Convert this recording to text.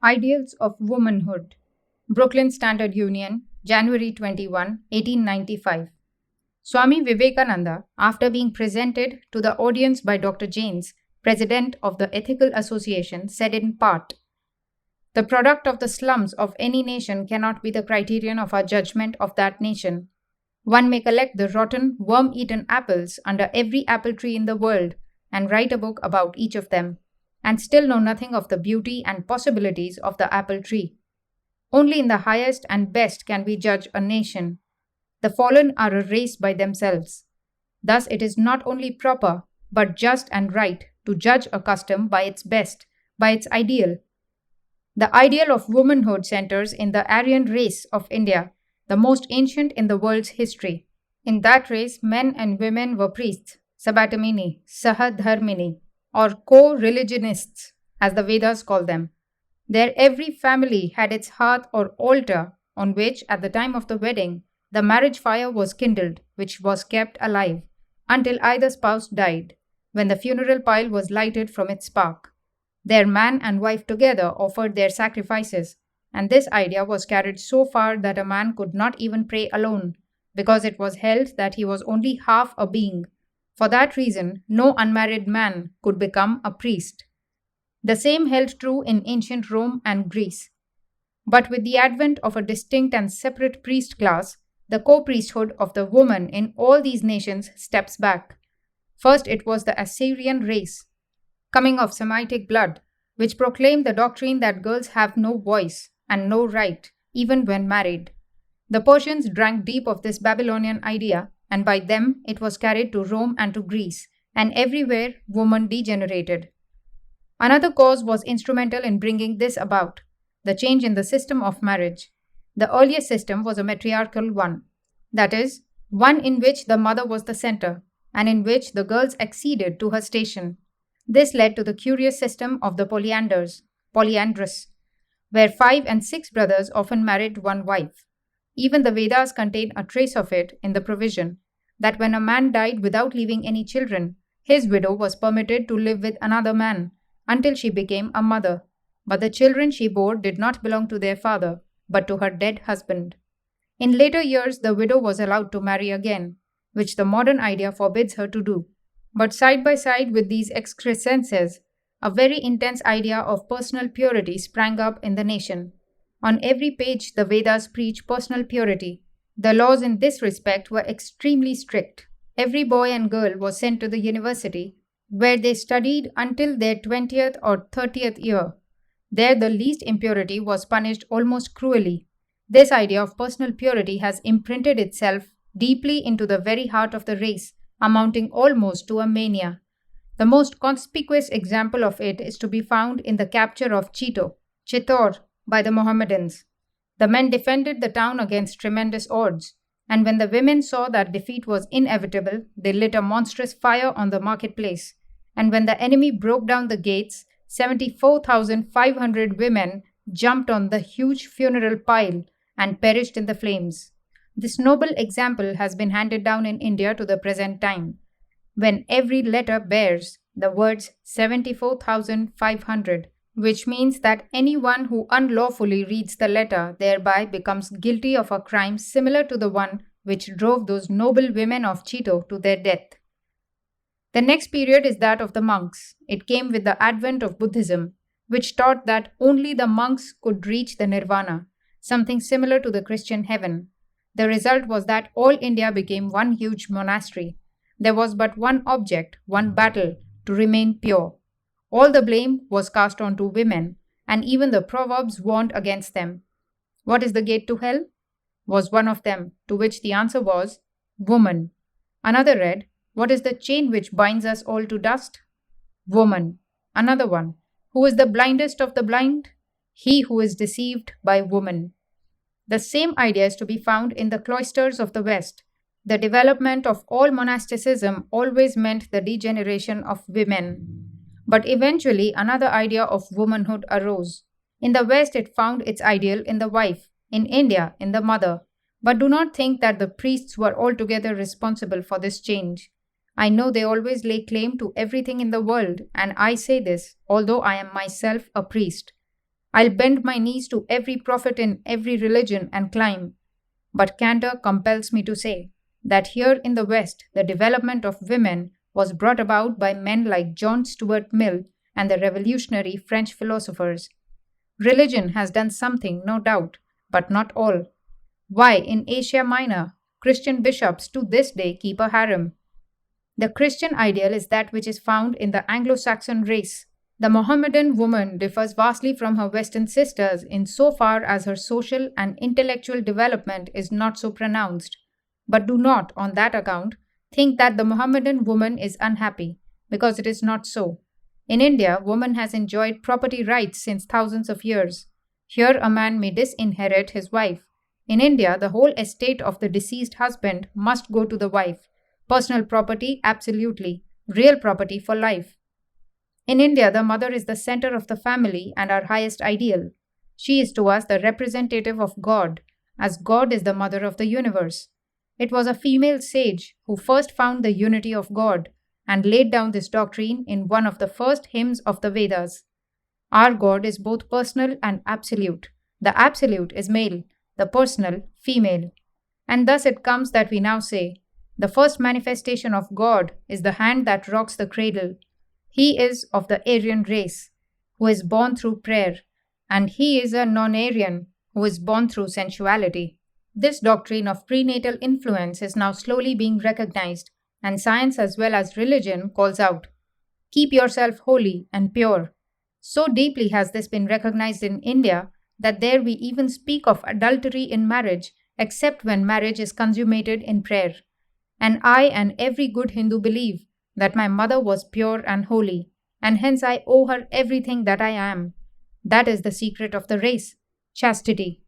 Ideals of Womanhood. Brooklyn Standard Union, January 21, 1895. Swami Vivekananda, after being presented to the audience by Dr. James, president of the Ethical Association, said in part, "The product of the slums of any nation cannot be the criterion of our judgment of that nation. One may collect the rotten, worm-eaten apples under every apple tree in the world and write a book about each of them, and still know nothing of the beauty and possibilities of the apple tree. Only in the highest and best can we judge a nation. The fallen are a race by themselves. Thus it is not only proper, but just and right to judge a custom by its best, by its ideal. The ideal of womanhood centers in the Aryan race of India, the most ancient in the world's history. In that race, men and women were priests, sabatamini, sahadharmini, or co-religionists, as the Vedas call them. There every family had its hearth or altar on which, at the time of the wedding, the marriage fire was kindled, which was kept alive, until either spouse died, when the funeral pile was lighted from its spark. There man and wife together offered their sacrifices, and this idea was carried so far that a man could not even pray alone, because it was held that he was only half a being. For that reason, no unmarried man could become a priest. The same held true in ancient Rome and Greece. But with the advent of a distinct and separate priest class, the co-priesthood of the woman in all these nations steps back. First, it was the Assyrian race, coming of Semitic blood, which proclaimed the doctrine that girls have no voice and no right, even when married. The Persians drank deep of this Babylonian idea, and by them it was carried to Rome and to Greece, and everywhere woman degenerated. Another cause was instrumental in bringing this about, the change in the system of marriage. The earlier system was a matriarchal one, that is, one in which the mother was the center, and in which the girls acceded to her station. This led to the curious system of the polyandrous, where 5 and 6 brothers often married one wife. Even the Vedas contain a trace of it in the provision that when a man died without leaving any children, his widow was permitted to live with another man until she became a mother, but the children she bore did not belong to their father, but to her dead husband. In later years, the widow was allowed to marry again, which the modern idea forbids her to do. But side by side with these excrescences, a very intense idea of personal purity sprang up in the nation. On every page, the Vedas preach personal purity. The laws in this respect were extremely strict. Every boy and girl was sent to the university, where they studied until their 20th or 30th year. There, the least impurity was punished almost cruelly. This idea of personal purity has imprinted itself deeply into the very heart of the race, amounting almost to a mania. The most conspicuous example of it is to be found in the capture of Chittor, by the Mohammedans. The men defended the town against tremendous odds, and when the women saw that defeat was inevitable, they lit a monstrous fire on the marketplace. And when the enemy broke down the gates, 74,500 women jumped on the huge funeral pile and perished in the flames. This noble example has been handed down in India to the present time, when every letter bears the words 74,500, which means that anyone who unlawfully reads the letter thereby becomes guilty of a crime similar to the one which drove those noble women of Chittor to their death. The next period is that of the monks. It came with the advent of Buddhism, which taught that only the monks could reach the nirvana, something similar to the Christian heaven. The result was that all India became one huge monastery. There was but one object, one battle, to remain pure. All the blame was cast onto women, and even the proverbs warned against them. What is the gate to hell? Was one of them, to which the answer was, woman. Another read, what is the chain which binds us all to dust? Woman. Another one, who is the blindest of the blind? He who is deceived by woman. The same idea is to be found in the cloisters of the West. The development of all monasticism always meant the degeneration of women. But eventually another idea of womanhood arose. In the West, it found its ideal in the wife, in India, in the mother. But do not think that the priests were altogether responsible for this change. I know they always lay claim to everything in the world, and I say this, although I am myself a priest. I'll bend my knees to every prophet in every religion and climb. But candor compels me to say that here in the West, the development of women was brought about by men like John Stuart Mill and the revolutionary French philosophers. Religion has done something, no doubt, but not all. Why, in Asia Minor, Christian bishops to this day keep a harem. The Christian ideal is that which is found in the Anglo Saxon race. The Mohammedan woman differs vastly from her Western sisters in so far as her social and intellectual development is not so pronounced. But do not, on that account, think that the Mohammedan woman is unhappy, because it is not so. In India, woman has enjoyed property rights since thousands of years. Here, a man may disinherit his wife. In India, the whole estate of the deceased husband must go to the wife. Personal property, absolutely. Real property for life. In India, the mother is the center of the family and our highest ideal. She is to us the representative of God, as God is the mother of the universe. It was a female sage who first found the unity of God and laid down this doctrine in one of the first hymns of the Vedas. Our God is both personal and absolute. The absolute is male, the personal, female. And thus it comes that we now say, the first manifestation of God is the hand that rocks the cradle. He is of the Aryan race, who is born through prayer, and he is a non-Aryan, who is born through sensuality. This doctrine of prenatal influence is now slowly being recognized, and science as well as religion calls out, keep yourself holy and pure. So deeply has this been recognized in India that there we even speak of adultery in marriage except when marriage is consummated in prayer. And I and every good Hindu believe that my mother was pure and holy, and hence I owe her everything that I am. That is the secret of the race, chastity.